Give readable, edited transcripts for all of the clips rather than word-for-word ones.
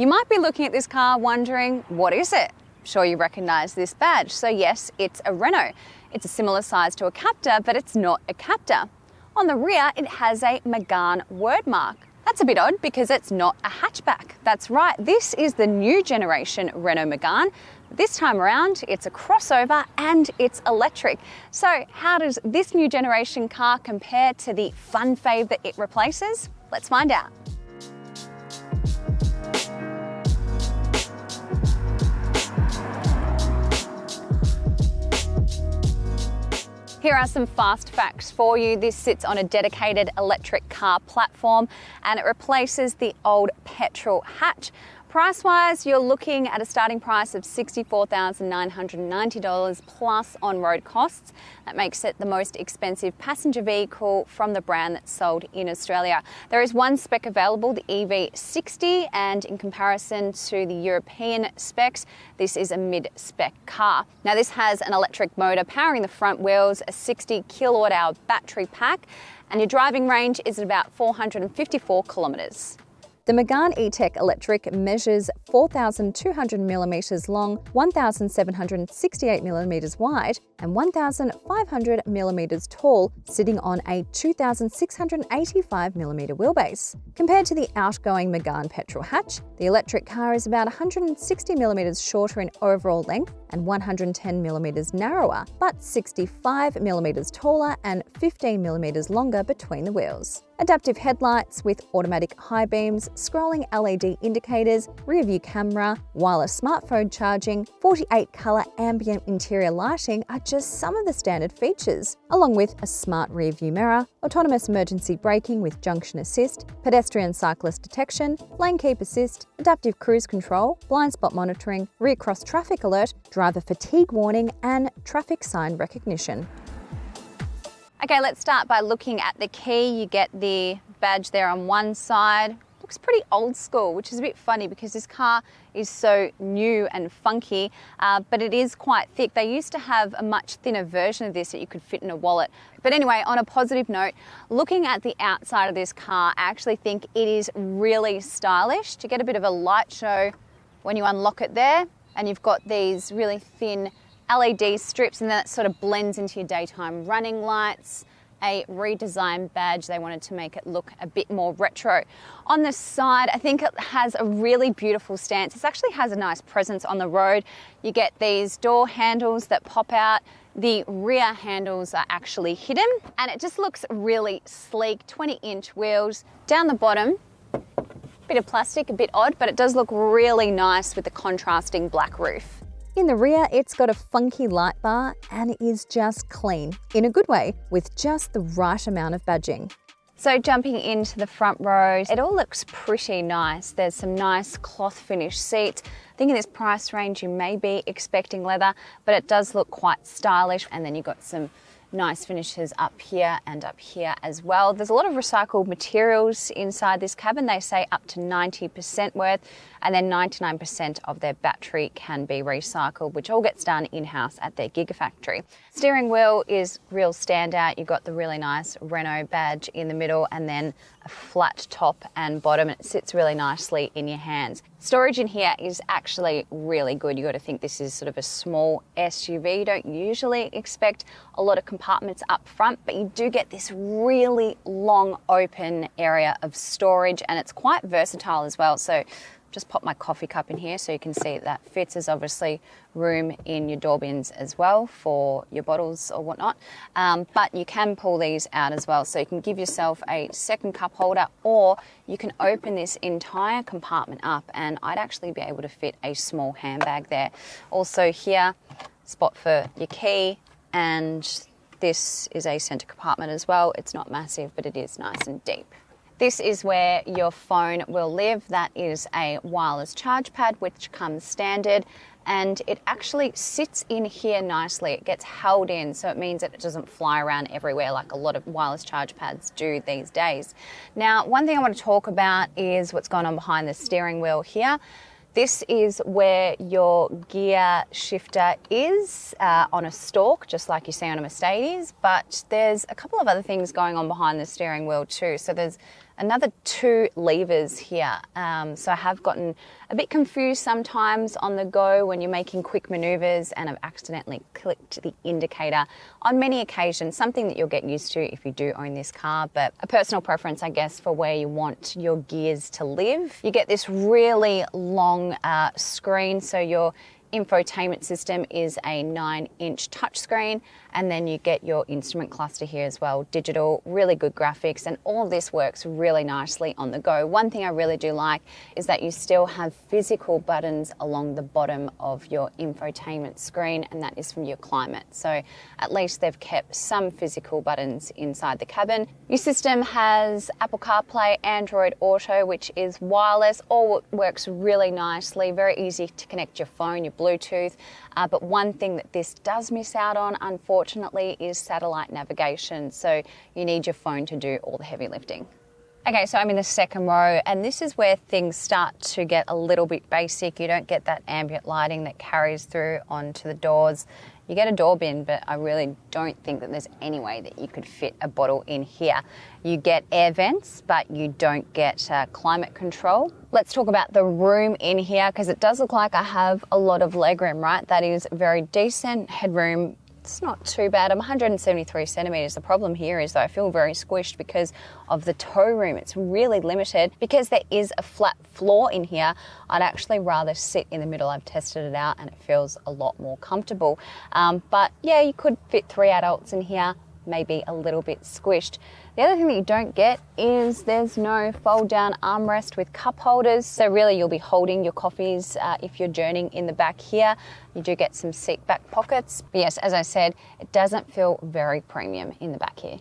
You might be looking at this car wondering, what is it? Sure, you recognise this badge. So yes, it's a Renault. It's a similar size to a Captur, but it's not a Captur. On the rear, it has a Megane word mark. That's a bit odd because it's not a hatchback. That's right, this is the new generation Renault Megane. This time around, it's a crossover and it's electric. So how does this new generation car compare to the fun fave that it replaces? Let's find out. Here are some fast facts for you. This sits on a dedicated electric car platform and it replaces the old petrol hatch. Price-wise, you're looking at a starting price of $64,990 plus on-road costs. That makes it the most expensive passenger vehicle from the brand that's sold in Australia. There is one spec available, the EV60, and in comparison to the European specs, this is a mid-spec car. Now this has an electric motor powering the front wheels, a 60 kilowatt-hour battery pack, and your driving range is about 454 kilometres. The Megane E-Tech Electric measures 4,200 millimetres long, 1,768 millimetres wide, and 1,500 millimetres tall, sitting on a 2,685 millimetre wheelbase. Compared to the outgoing Megane petrol hatch, the electric car is about 160 millimetres shorter in overall length and 110 millimetres narrower, but 65 millimetres taller and 15 millimetres longer between the wheels. Adaptive headlights with automatic high beams, scrolling LED indicators, rear view camera, wireless smartphone charging, 48 colour ambient interior lighting are just some of the standard features, along with a smart rear view mirror, autonomous emergency braking with junction assist, pedestrian cyclist detection, lane keep assist, adaptive cruise control, blind spot monitoring, rear cross traffic alert, driver fatigue warning, and traffic sign recognition. Okay, let's start by looking at the key. You get the badge there on one side. Looks pretty old school, which is a bit funny because this car is so new and funky, but it is quite thick. They used to have a much thinner version of this that you could fit in a wallet. But anyway, on a positive note, looking at the outside of this car, I actually think it is really stylish. You get a bit of a light show when you unlock it there, and you've got these really thin LED strips, and then it sort of blends into your daytime running lights. A redesigned badge. They wanted to make it look a bit more retro. On the side, I think it has a really beautiful stance. It actually has a nice presence on the road. You get these door handles that pop out. The rear handles are actually hidden, and it just looks really sleek. 20-inch wheels. Down the bottom, bit of plastic, a bit odd, but it does look really nice with the contrasting black roof. In the rear, it's got a funky light bar and it is just clean, in a good way, with just the right amount of badging. So jumping into the front row, it all looks pretty nice. There's some nice cloth finish seats. I think in this price range you may be expecting leather, but it does look quite stylish. And then you've got some nice finishes up here and up here as well. There's a lot of recycled materials inside this cabin. They say up to 90% worth, and then 99% of their battery can be recycled, which all gets done in-house at their Gigafactory. Steering wheel is real standout. You've got the really nice Renault badge in the middle and then a flat top and bottom. It sits really nicely in your hands. Storage in here is actually really good. You've got to think this is sort of a small SUV. You don't usually expect a lot of compartments up front, but you do get this really long open area of storage, and it's quite versatile as well. So just pop my coffee cup in here so you can see that fits. There's obviously room in your door bins as well for your bottles or whatnot, but you can pull these out as well, so you can give yourself a second cup holder, or you can open this entire compartment up and I'd actually be able to fit a small handbag there. Also here, spot for your key, and this is a center compartment as well. It's not massive, but it is nice and deep. This is where your phone will live. That is a wireless charge pad, which comes standard, and it actually sits in here nicely. It gets held in, so it means that it doesn't fly around everywhere like a lot of wireless charge pads do these days. Now, one thing I want to talk about is what's going on behind the steering wheel here. This is where your gear shifter is on a stalk, just like you see on a Mercedes, but there's a couple of other things going on behind the steering wheel too. So there's another 2 levers here. So I have gotten a bit confused sometimes on the go when you're making quick maneuvers, and I've accidentally clicked the indicator on many occasions, something that you'll get used to if you do own this car, but a personal preference, I guess, for where you want your gears to live. You get this really long screen, so your infotainment system is a 9-inch touchscreen, and then you get your instrument cluster here as well, digital, really good graphics, and all of this works really nicely on the go. One thing I really do like is that you still have physical buttons along the bottom of your infotainment screen, and that is from your climate. So at least they've kept some physical buttons inside the cabin. Your system has Apple CarPlay, Android Auto, which is wireless, all works really nicely, very easy to connect your phone, your Bluetooth, but one thing that this does miss out on, unfortunately, is satellite navigation. So you need your phone to do all the heavy lifting. Okay, so I'm in the second row, and this is where things start to get a little bit basic. You don't get that ambient lighting that carries through onto the doors. You get a door bin, but I really don't think that there's any way that you could fit a bottle in here. You get air vents, but you don't get climate control. Let's talk about the room in here, because it does look like I have a lot of legroom, right? That is very decent headroom. It's not too bad. I'm 173 centimetres. The problem here is that I feel very squished because of the tow room. It's really limited. Because there is a flat floor in here, I'd actually rather sit in the middle. I've tested it out and it feels a lot more comfortable. But yeah, you could fit 3 adults in here, maybe a little bit squished. The other thing that you don't get is there's no fold down armrest with cup holders. So really you'll be holding your coffees if you're journeying in the back here. You do get some seat back pockets. But yes, as I said, it doesn't feel very premium in the back here.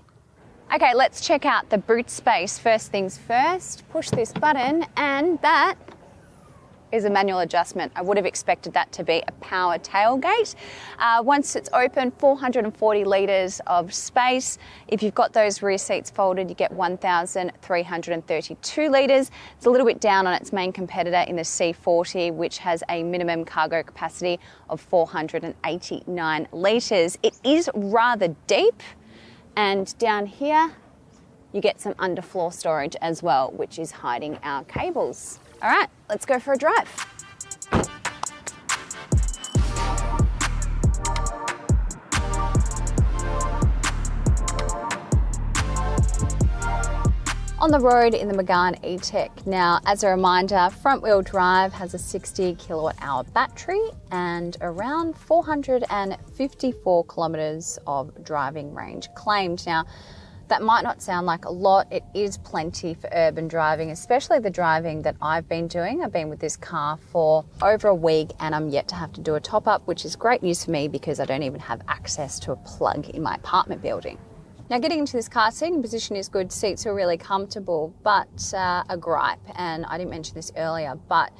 Okay, let's check out the boot space. First things first, push this button, and that is a manual adjustment. I would have expected that to be a power tailgate. Once it's open, 440 litres of space. If you've got those rear seats folded, you get 1,332 litres. It's a little bit down on its main competitor in the C40, which has a minimum cargo capacity of 489 litres. It is rather deep, and down here, you get some underfloor storage as well, which is hiding our cables. All right, let's go for a drive. On the road in the Megane E-Tech. Now, as a reminder, front wheel drive has a 60 kilowatt hour battery and around 454 kilometres of driving range claimed. Now, that might not sound like a lot. It is plenty for urban driving, especially the driving that I've been doing. I've been with this car for over a week and I'm yet to have to do a top up, which is great news for me because I don't even have access to a plug in my apartment building. Now, getting into this car, seating position is good. Seats are really comfortable, but a gripe, and I didn't mention this earlier, but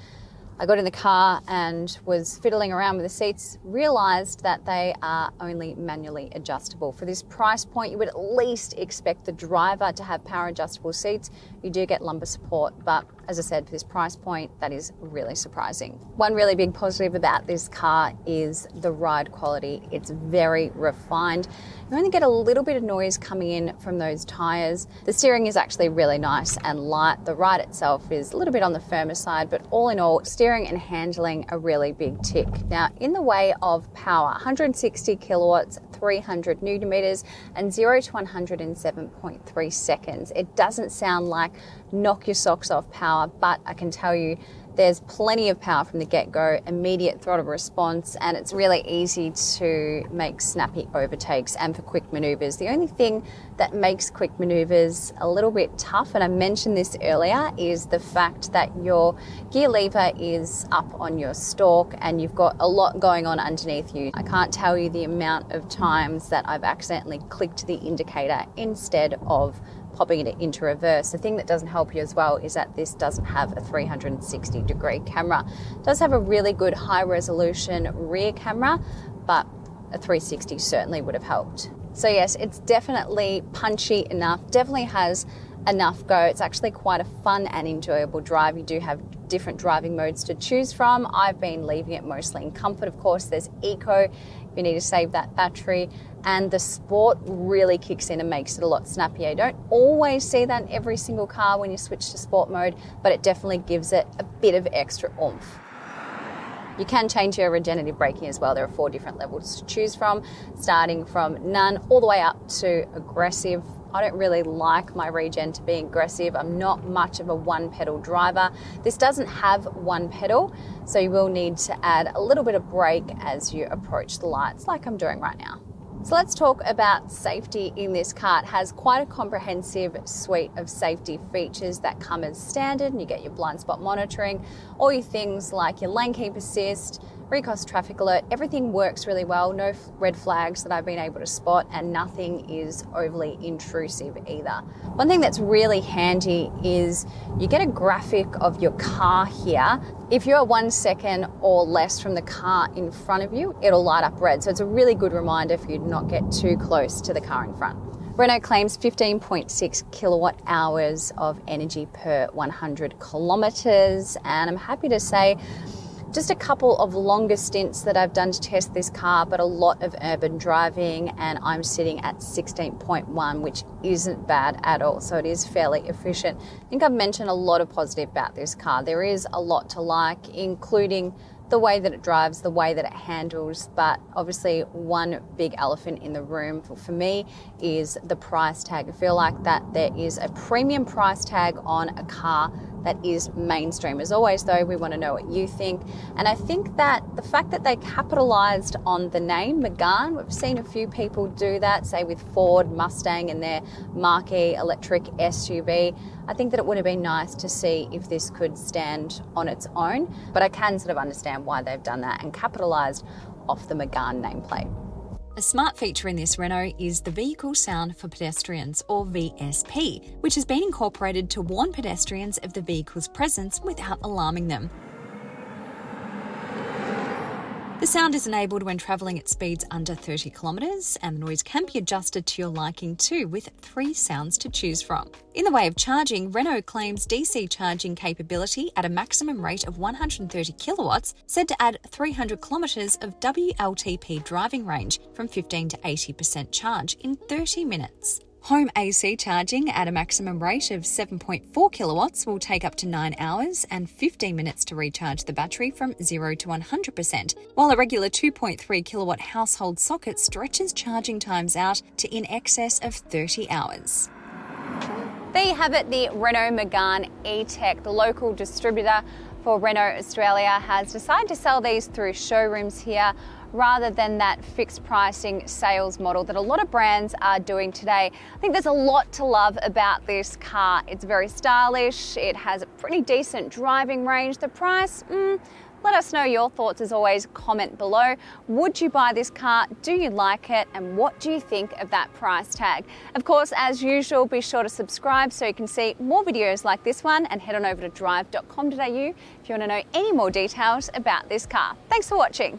I got in the car and was fiddling around with the seats, realised that they are only manually adjustable. For this price point, you would at least expect the driver to have power adjustable seats. You do get lumbar support, but as I said, for this price point, that is really surprising. One really big positive about this car is the ride quality. It's very refined. You only get a little bit of noise coming in from those tyres. The steering is actually really nice and light. The ride itself is a little bit on the firmer side, but all in all, steering and handling a really big tick. Now, in the way of power, 160 kilowatts, 300 newton meters, and 0 to 107.3 seconds. It doesn't sound like knock your socks off power, but I can tell you there's plenty of power from the get-go, immediate throttle response, and it's really easy to make snappy overtakes and for quick maneuvers. The only thing that makes quick maneuvers a little bit tough, and I mentioned this earlier, is the fact that your gear lever is up on your stalk and you've got a lot going on underneath you. I can't tell you the amount of times that I've accidentally clicked the indicator instead of popping it into reverse. The thing that doesn't help you as well is that this doesn't have a 360-degree camera. It does have a really good high-resolution rear camera, but a 360 certainly would have helped. So yes, it's definitely punchy enough, definitely has enough go. It's actually quite a fun and enjoyable drive. You do have different driving modes to choose from. I've been leaving it mostly in comfort. Of course, there's eco if you need to save that battery, and the sport really kicks in and makes it a lot snappier. You don't always see that in every single car when you switch to sport mode, but it definitely gives it a bit of extra oomph. You can change your regenerative braking as well. There are 4 different levels to choose from, starting from none all the way up to aggressive. I don't really like my regen to be aggressive. I'm not much of a one pedal driver. This doesn't have one pedal, so you will need to add a little bit of brake as you approach the lights like I'm doing right now. So let's talk about safety in this car. It has quite a comprehensive suite of safety features that come as standard, and you get your blind spot monitoring, all your things like your lane keep assist, recross traffic alert, everything works really well. No red flags that I've been able to spot, and nothing is overly intrusive either. One thing that's really handy is you get a graphic of your car here. If you're 1 second or less from the car in front of you, it'll light up red. So it's a really good reminder for you to not get too close to the car in front. Renault claims 15.6 kilowatt hours of energy per 100 kilometers, and I'm happy to say just a couple of longer stints that I've done to test this car, but a lot of urban driving, and I'm sitting at 16.1, which isn't bad at all. So it is fairly efficient. I think I've mentioned a lot of positive about this car. There is a lot to like, including the way that it drives, the way that it handles, but obviously one big elephant in the room for me is the price tag. I feel like that there is a premium price tag on a car that is mainstream. As always though, we want to know what you think. And I think that the fact that they capitalized on the name Megane, we've seen a few people do that, say with Ford Mustang and their marquee electric SUV. I think that it would have been nice to see if this could stand on its own, but I can sort of understand why they've done that and capitalized off the Megane nameplate. A smart feature in this Renault is the Vehicle Sound for Pedestrians, or VSP, which has been incorporated to warn pedestrians of the vehicle's presence without alarming them. The sound is enabled when travelling at speeds under 30 kilometres, and the noise can be adjusted to your liking too, with 3 sounds to choose from. In the way of charging, Renault claims DC charging capability at a maximum rate of 130 kilowatts, said to add 300 kilometres of WLTP driving range from 15 to 80% charge in 30 minutes. Home AC charging at a maximum rate of 7.4 kilowatts will take up to 9 hours and 15 minutes to recharge the battery from 0 to 100%, while a regular 2.3 kilowatt household socket stretches charging times out to in excess of 30 hours. There you have it, the Renault Megane E-Tech. The local distributor for Renault Australia has decided to sell these through showrooms here rather than that fixed pricing sales model that a lot of brands are doing today. I think there's a lot to love about this car. It's very stylish, it has a pretty decent driving range. The price, let us know your thoughts as always, comment below. Would you buy this car? Do you like it? And what do you think of that price tag? Of course, as usual, be sure to subscribe so you can see more videos like this one, and head on over to drive.com.au if you want to know any more details about this car. Thanks for watching.